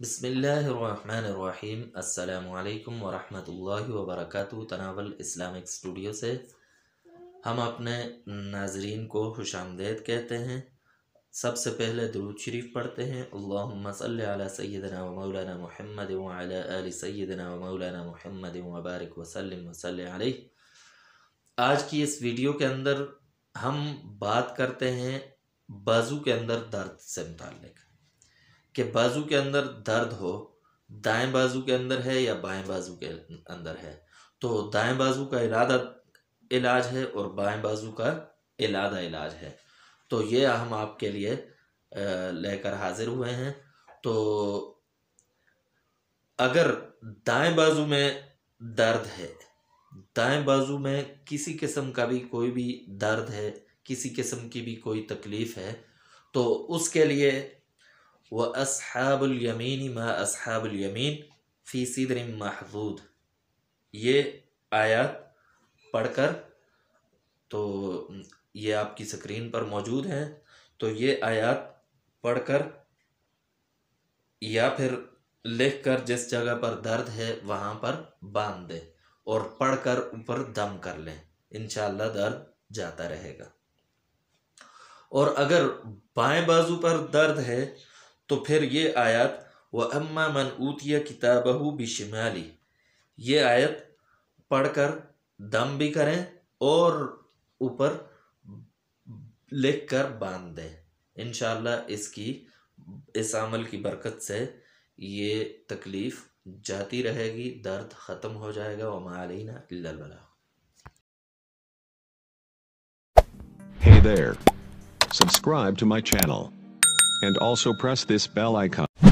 بسم اللہ الرحمن الرحیم۔ السلام علیکم ورحمۃ اللہ وبرکاتہ۔ تناول اسلامک اسٹوڈیو سے ہم اپنے ناظرین کو خوش آمدید کہتے ہیں۔ سب سے پہلے درود شریف پڑھتے ہیں۔ اللہم صلی علی سیدنا و مولانا محمد وعلی آل سیدنا و مولانا محمد وبارک وسلم وصلی علیہ۔ آج کی اس ویڈیو کے اندر ہم بات کرتے ہیں بازو کے اندر درد سے متعلق، کہ بازو کے اندر درد ہو، دائیں بازو کے اندر ہے یا بائیں بازو کے اندر ہے، تو دائیں بازو کا علادہ علاج ہے اور بائیں بازو کا علادہ علاج ہے۔ تو یہ ہم آپ کے لیے لے کر حاضر ہوئے ہیں۔ تو اگر دائیں بازو میں درد ہے، دائیں بازو میں کسی قسم کا بھی کوئی بھی درد ہے، کسی قسم کی بھی کوئی تکلیف ہے، تو اس کے لیے وَأَصْحَابُ الْيَمِينِ مَا أَصْحَابُ الْيَمِينِ فِي صِدْرٍ مَحْضُودٍ، یہ آیات پڑھ کر، تو یہ آپ کی سکرین پر موجود ہیں، تو یہ آیات پڑھ کر یا پھر لکھ کر جس جگہ پر درد ہے وہاں پر باندھ دیں اور پڑھ کر اوپر دم کر لیں، انشاءاللہ درد جاتا رہے گا۔ اور اگر بائیں بازو پر درد ہے تو پھر یہ آیت وَأَمَّا مَنْ أُوتِيَ كِتَابَهُ بِشِمَالِهِ، یہ آیت پڑھ کر دم بھی کریں اور اوپر لکھ کر باندھ دیں۔ انشاءاللہ اس عمل کی برکت سے یہ تکلیف جاتی رہے گی، درد ختم ہو جائے گا۔ وَمَا عَلَيْنَا إِلَّا الْبَلَاغُ۔ Hey there. Subscribe to my channel. And also press this bell icon.